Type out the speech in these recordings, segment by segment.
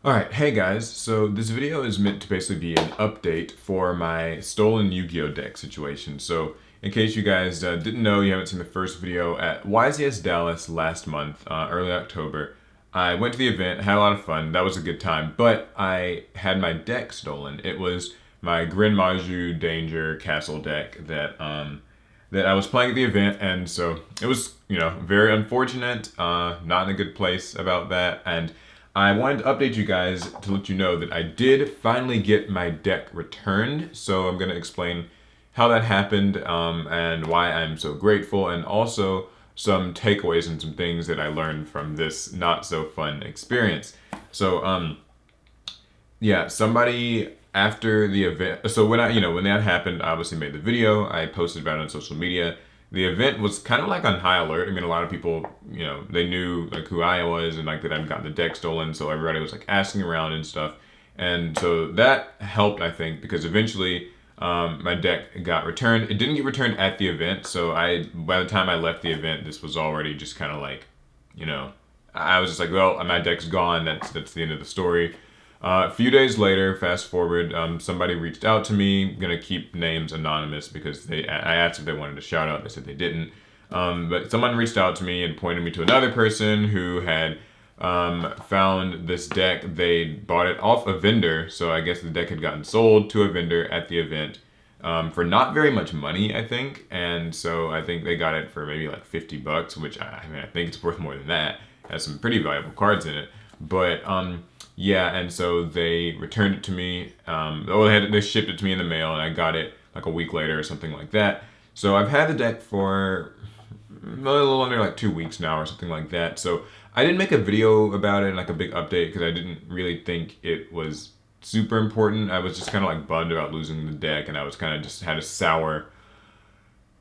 Alright, hey guys, so this video is meant to basically be an update for my stolen Yu-Gi-Oh deck situation. So, in case you guys didn't know, you haven't seen the first video, at YCS Dallas last month, early October, I went to the event, had a lot of fun, that was a good time, but I had my deck stolen. It was my Grin Maju Danger Castle deck that I was playing at the event, and so it was, very unfortunate, not in a good place about that, and I wanted to update you guys to let you know that I did finally get my deck returned. So I'm going to explain how that happened and why I'm so grateful, and also some takeaways and some things that I learned from this not so fun experience. So yeah, somebody after the event. So when that happened, I obviously made the video. I posted about it on social media. The event was kind of like on high alert. I mean, a lot of people, they knew like who I was and like that I'd gotten the deck stolen. So everybody was like asking around and stuff. And so that helped, I think, because eventually my deck got returned. It didn't get returned at the event. So by the time I left the event, this was already just kind of like, you know, I was just like, well, my deck's gone. That's the end of the story. A few days later, fast forward, somebody reached out to me. I'm gonna keep names anonymous because I asked if they wanted a shout out. They said they didn't. But someone reached out to me and pointed me to another person who had found this deck. They bought it off a vendor, so I guess the deck had gotten sold to a vendor at the event for not very much money, I think. And so I think they got it for maybe like $50, which I mean I think it's worth more than that. It has some pretty valuable cards in it, but yeah, and so they returned it to me. They shipped it to me in the mail, and I got it like a week later or something like that. So I've had the deck for a little under like 2 weeks now or something like that. So I didn't make a video about it, like a big update, because I didn't really think it was super important. I was just kind of like bummed about losing the deck, and I was kind of just had a sour,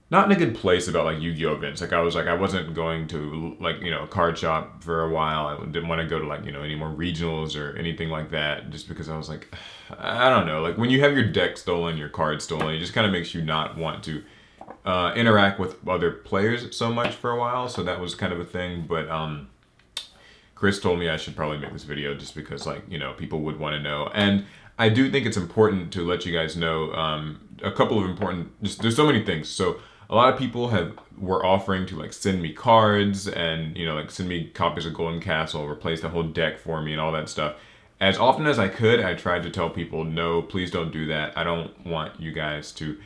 not in a good place about like Yu-Gi-Oh events. Like I wasn't going to like a card shop for a while. I didn't want to go to like any more regionals or anything like that, just because I was like, I don't know. Like when you have your deck stolen, your card stolen, it just kind of makes you not want to interact with other players so much for a while. So that was kind of a thing. But Chris told me I should probably make this video just because like people would want to know, and I do think it's important to let you guys know a couple of important. Just there's so many things. So a lot of people were offering to like send me cards and like send me copies of Golden Castle, replace the whole deck for me and all that stuff. As often as I could, I tried to tell people, no, please don't do that. I don't want you guys to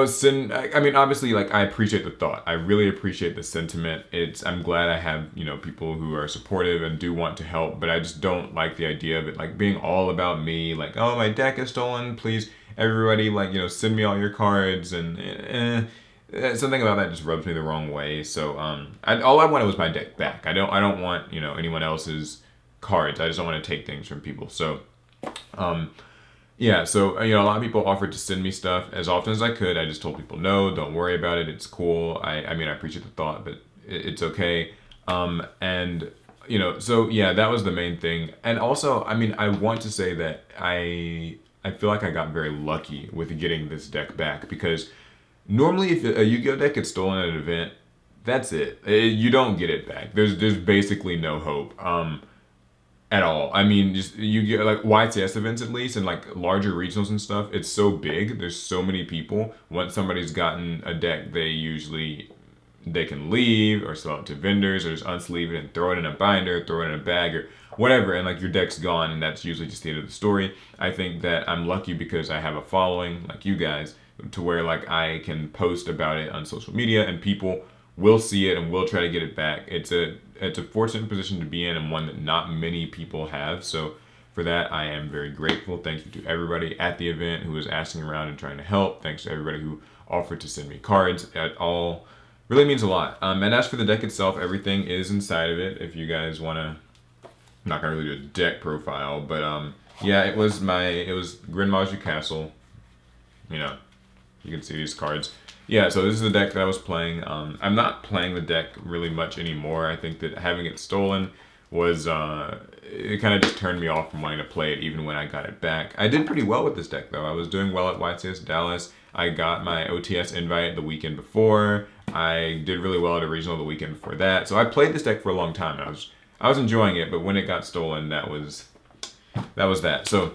send. I mean, obviously, like I appreciate the thought. I really appreciate the sentiment. I'm glad I have people who are supportive and do want to help, but I just don't like the idea of it like being all about me. Like, oh, my deck is stolen. Please, everybody, like send me all your cards, and something about that just rubs me the wrong way. So all I wanted was my deck back. I don't want anyone else's cards. I just don't want to take things from people. So yeah, so a lot of people offered to send me stuff as often as I could. I just told people no, don't worry about it. It's cool. I mean I appreciate the thought, but it's okay. And so yeah, that was the main thing. And also, I mean, I want to say that I feel like I got very lucky with getting this deck back, because normally if a Yu-Gi-Oh deck gets stolen at an event, that's it. You don't get it back. There's basically no hope. At all. I mean, just you get like YTS events at least, and like larger regionals and stuff. It's so big. There's so many people. Once somebody's gotten a deck, they can leave or sell it to vendors or just unsleeve it and throw it in a binder, throw it in a bag or whatever, and like your deck's gone, and that's usually just the end of the story. I think that I'm lucky because I have a following like you guys, to where like I can post about it on social media and people will see it and will try to get it back. It's a fortunate position to be in, and one that not many people have. So for that, I am very grateful. Thank you to everybody at the event who was asking around and trying to help. Thanks to everybody who offered to send me cards. It all really means a lot. And as for the deck itself, everything is inside of it. If you guys want to, I'm not gonna really do a deck profile, but yeah, it was Grin Maju Castle. You know, you can see these cards. Yeah, so this is the deck that I was playing. I'm not playing the deck really much anymore. I think that having it stolen was, it kind of just turned me off from wanting to play it even when I got it back. I did pretty well with this deck though. I was doing well at YCS Dallas. I got my OTS invite the weekend before. I did really well at a regional the weekend before that. So I played this deck for a long time. I was enjoying it, but when it got stolen, that was that was that. So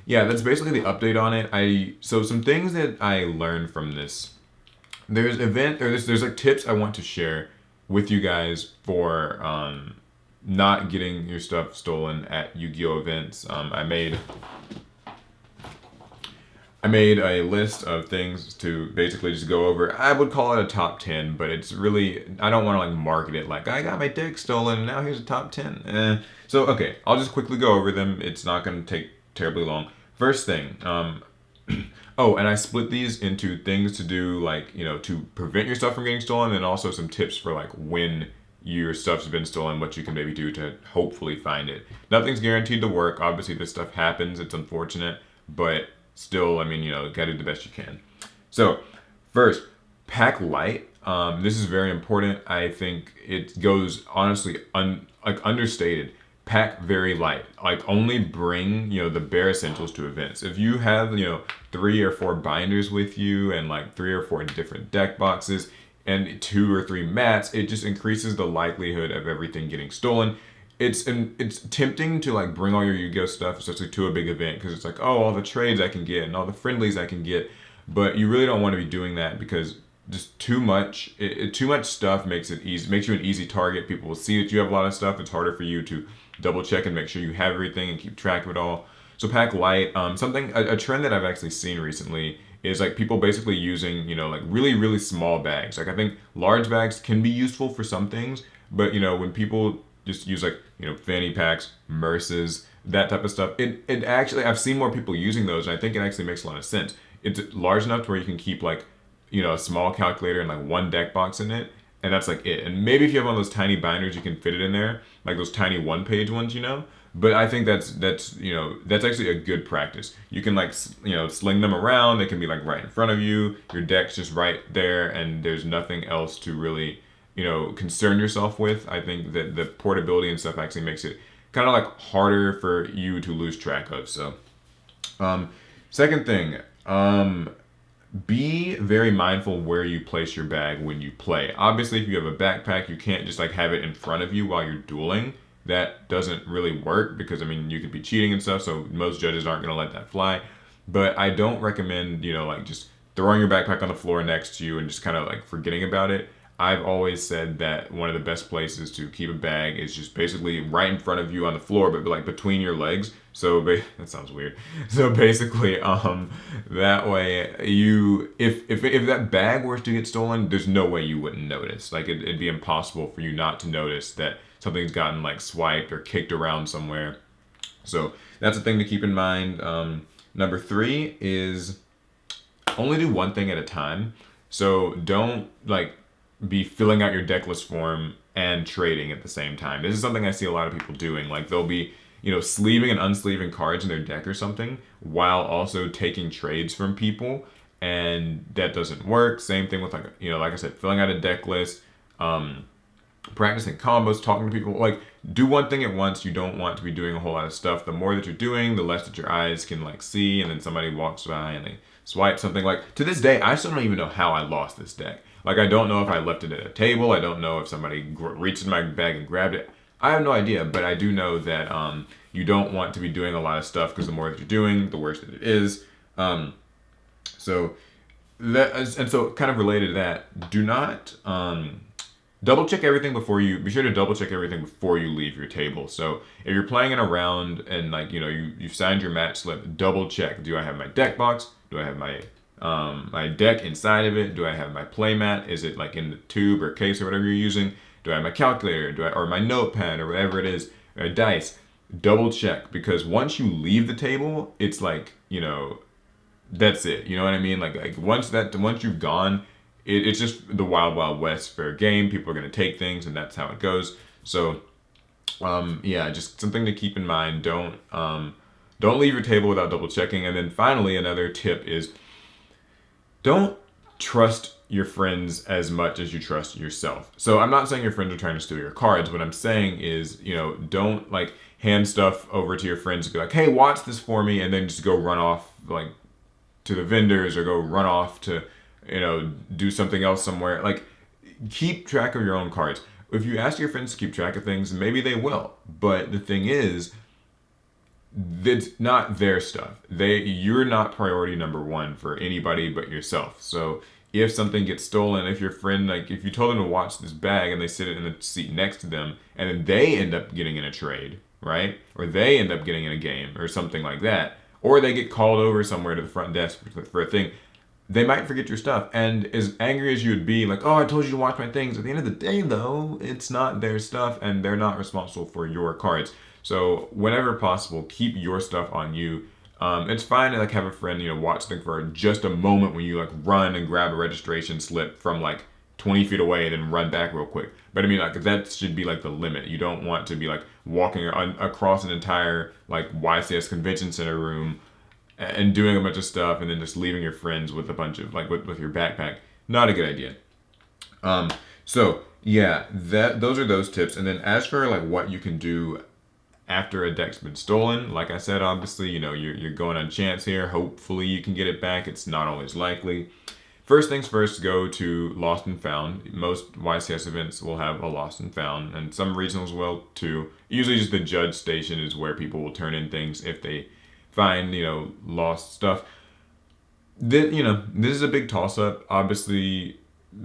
yeah, that's basically the update on it. So some things that I learned from this. There's like tips I want to share with you guys for not getting your stuff stolen at Yu-Gi-Oh events. I made a list of things to basically just go over. I would call it a top 10, but it's really, I don't want to like market it like I got my deck stolen and now here's a top 10. So, okay, I'll just quickly go over them. It's not going to take terribly long. First thing, oh, and I split these into things to do like, to prevent your stuff from getting stolen, and also some tips for like when your stuff's been stolen, what you can maybe do to hopefully find it. Nothing's guaranteed to work. Obviously, this stuff happens. It's unfortunate, but still, I mean, gotta do the best you can. So, first, pack light. This is very important. I think it goes honestly understated. Pack very light. Like only bring the bare essentials to events. If you have 3 or 4 binders with you and like 3 or 4 different deck boxes and 2 or 3 mats, it just increases the likelihood of everything getting stolen. It's tempting to like bring all your Yu-Gi-Oh stuff, especially to a big event, because it's like, oh, all the trades I can get and all the friendlies I can get, but you really don't want to be doing that because just too much stuff makes you an easy target. People will see that you have a lot of stuff. It's harder for you to double check and make sure you have everything and keep track of it all. So pack light. A trend that I've actually seen recently is like people basically using like really really small bags. Like I think large bags can be useful for some things, but when people just use like fanny packs, Merces, that type of stuff, it actually, I've seen more people using those, and I think it actually makes a lot of sense. It's large enough to where you can keep like a small calculator and like 1 deck box in it, and that's like it. And maybe if you have one of those tiny binders, you can fit it in there, like those tiny 1-page ones, But I think that's actually a good practice. You can like sling them around. They can be like right in front of you. Your deck's just right there, and there's nothing else to really concern yourself with. I think that the portability and stuff actually makes it kind of like harder for you to lose track of. So, second thing, be very mindful where you place your bag when you play. Obviously, if you have a backpack, you can't just like have it in front of you while you're dueling. That doesn't really work because I mean you could be cheating and stuff. So most judges aren't going to let that fly. But I don't recommend like just throwing your backpack on the floor next to you and just kind of like forgetting about it. I've always said that one of the best places to keep a bag is just basically right in front of you on the floor, but like between your legs. So that sounds weird. So basically, that way if that bag were to get stolen, there's no way you wouldn't notice. Like it'd be impossible for you not to notice that something's gotten like swiped or kicked around somewhere. So that's a thing to keep in mind. Number 3 is only do one thing at a time. So don't like be filling out your deck list form and trading at the same time. This is something I see a lot of people doing. Like they'll be, sleeving and unsleeving cards in their deck or something while also taking trades from people, and that doesn't work. Same thing with like, like I said, filling out a deck list, practicing combos, talking to people. Like do one thing at once. You don't want to be doing a whole lot of stuff. The more that you're doing, the less that your eyes can like see, and then somebody walks by and they swipe something. Like to this day, I still don't even know how I lost this deck. Like, I don't know if I left it at a table. I don't know if somebody reached in my bag and grabbed it. I have no idea, but I do know that you don't want to be doing a lot of stuff because the more that you're doing, the worse that it is. So kind of related to that, do not double check everything be sure to double check everything before you leave your table. So if you're playing in a round and like, you've signed your match slip, double check. Do I have my deck box? Do I have my deck inside of it? Do I have my playmat? Is it like in the tube or case or whatever you're using? Do I have my calculator? Or my notepad or whatever it is, or dice? Double check, because once you leave the table, it's like, that's it. You know what I mean? Like once you've gone, it's just the wild, wild west, fair game. People are going to take things, and that's how it goes. So, yeah, just something to keep in mind. Don't leave your table without double checking. And then finally, another tip is, don't trust your friends as much as you trust yourself. So I'm not saying your friends are trying to steal your cards. What I'm saying is, don't like hand stuff over to your friends and be like, hey, watch this for me, and then just go run off like to the vendors or go run off to, do something else somewhere. Like, keep track of your own cards. If you ask your friends to keep track of things, maybe they will. But the thing is, it's not their stuff. You're not priority number one for anybody but yourself. So if something gets stolen, if your friend, like if you told them to watch this bag and they sit in the seat next to them and then they end up getting in a trade, right? Or they end up getting in a game or something like that, or they get called over somewhere to the front desk for a thing, they might forget your stuff. And as angry as you would be, like, oh, I told you to watch my things, at the end of the day, though, it's not their stuff and they're not responsible for your cards. So whenever possible, keep your stuff on you. It's fine to like have a friend, watch things for just a moment when you like run and grab a registration slip from like 20 feet away and then run back real quick. But I mean, like that should be like the limit. You don't want to be like walking across an entire like YCS convention center room and doing a bunch of stuff and then just leaving your friends with a bunch of like with your backpack. Not a good idea. So yeah, those are those tips. And then as for like what you can do after a deck's been stolen, like I said, obviously, you're going on chance here. Hopefully you can get it back. It's not always likely. First things first, go to Lost and Found. Most YCS events will have a Lost and Found, and some regionals will too. Usually just the judge station is where people will turn in things if they find, lost stuff. Then, this is a big toss-up. Obviously,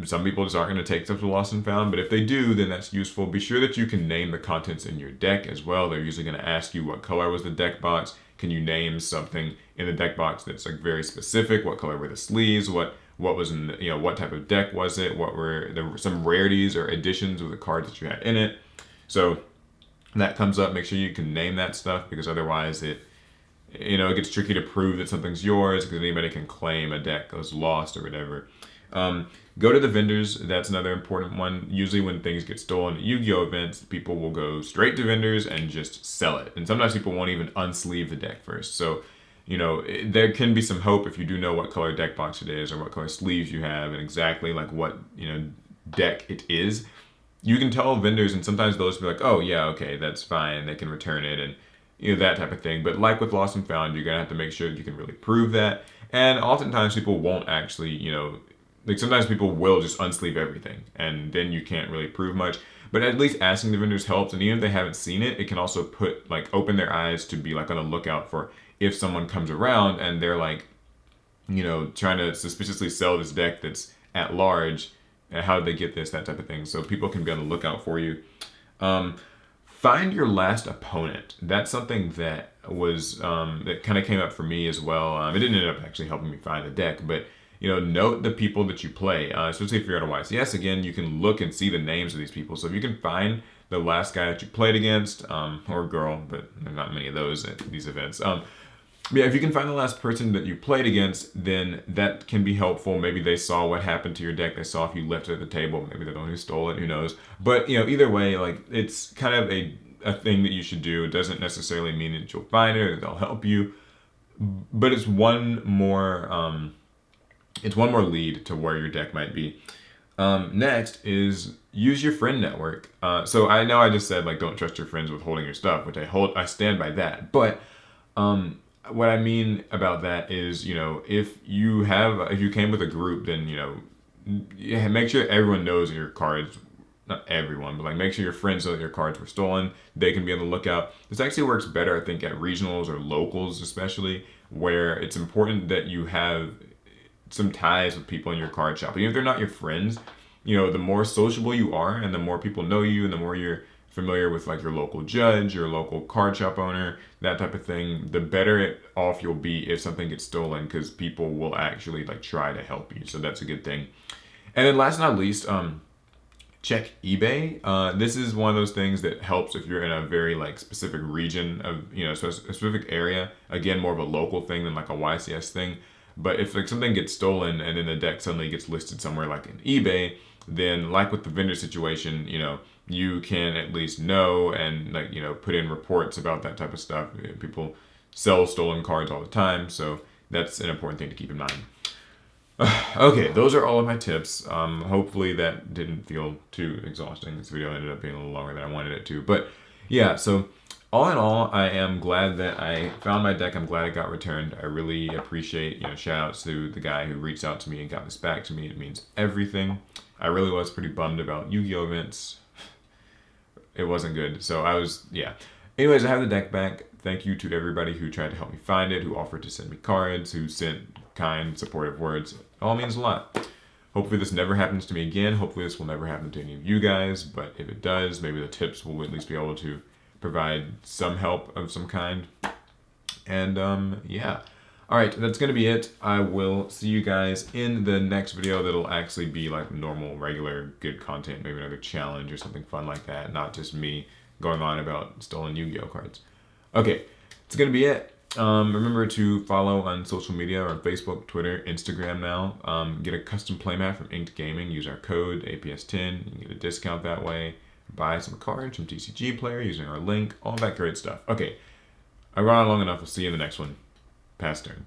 some people just aren't going to take stuff to Lost and Found, but if they do, then that's useful. Be sure that you can name the contents in your deck as well. They're usually going to ask you what color was the deck box. Can you name something in the deck box that's like very specific? What color were the sleeves? What was in the, what type of deck was it? What were there some rarities or additions of the cards that you had in it? So that comes up. Make sure you can name that stuff because otherwise it gets tricky to prove that something's yours because anybody can claim a deck was lost or whatever. Go to the vendors. That's another important one. Usually when things get stolen at Yu-Gi-Oh events, people will go straight to vendors and just sell it. And sometimes people won't even unsleeve the deck first. So, there can be some hope if you do know what color deck box it is or what color sleeves you have and exactly like what, deck it is. You can tell vendors and sometimes they'll just be like, oh yeah, okay, that's fine. They can return it and that type of thing. But like with Lost and Found, you're going to have to make sure that you can really prove that. And oftentimes people won't actually, like sometimes people will just unsleeve everything and then you can't really prove much. But at least asking the vendors helps. And even if they haven't seen it, it can also open their eyes to be like on the lookout for if someone comes around and they're like, trying to suspiciously sell this deck that's at large. And how did they get this, that type of thing. So people can be on the lookout for you. Find your last opponent. That's something that was that kind of came up for me as well. It didn't end up actually helping me find the deck, but note the people that you play. Especially if you're at a YCS again, you can look and see the names of these people. So if you can find the last guy that you played against, or girl, but there's not many of those at these events. Yeah, if you can find the last person that you played against, then that can be helpful. Maybe they saw what happened to your deck. They saw if you left it at the table. Maybe they're the one who stole it. Who knows? But either way, like it's kind of a thing that you should do. It doesn't necessarily mean that you'll find it or that they'll help you, but it's one more lead to where your deck might be. Next is use your friend network. So I know I just said like don't trust your friends with holding your stuff, which I stand by that. But what I mean about that is, if you came with a group, then, make sure everyone knows your cards, not everyone, but like make sure your friends know that your cards were stolen. They can be on the lookout. This actually works better, I think, at regionals or locals, especially where it's important that you have some ties with people in your card shop. Even if they're not your friends, the more sociable you are and the more people know you and the more you're familiar with like your local judge, your local card shop owner, that type of thing, the better off you'll be if something gets stolen because people will actually like try to help you. So that's a good thing. And then last but not least, check eBay. This is one of those things that helps if you're in a very like specific region of, so a specific area. Again, more of a local thing than like a YCS thing. But if like something gets stolen and then the deck suddenly gets listed somewhere like in eBay, then like with the vendor situation, you can at least know and like, put in reports about that type of stuff. People sell stolen cards all the time. So that's an important thing to keep in mind. Okay, those are all of my tips. Hopefully that didn't feel too exhausting. This video ended up being a little longer than I wanted it to. But yeah, so all in all, I am glad that I found my deck. I'm glad it got returned. I really appreciate, shout outs to the guy who reached out to me and got this back to me. It means everything. I really was pretty bummed about Yu-Gi-Oh events. It wasn't good. So I was, yeah. Anyways, I have the deck back. Thank you to everybody who tried to help me find it, who offered to send me cards, who sent kind, supportive words. It all means a lot. Hopefully this never happens to me again. Hopefully this will never happen to any of you guys, but if it does, maybe the tips will at least be able to provide some help of some kind. And yeah. All right, that's gonna be it. I will see you guys in the next video that'll actually be like normal, regular, good content, maybe another challenge or something fun like that, not just me going on about stolen Yu-Gi-Oh cards. Okay, it's gonna be it. Remember to follow on social media or on Facebook, Twitter, Instagram now. Get a custom playmat from Inked Gaming. Use our code APS10. You can get a discount that way. Buy some cards from TCG Player using our link. All that great stuff. Okay, I ran on long enough. We'll see you in the next one. Pass turn.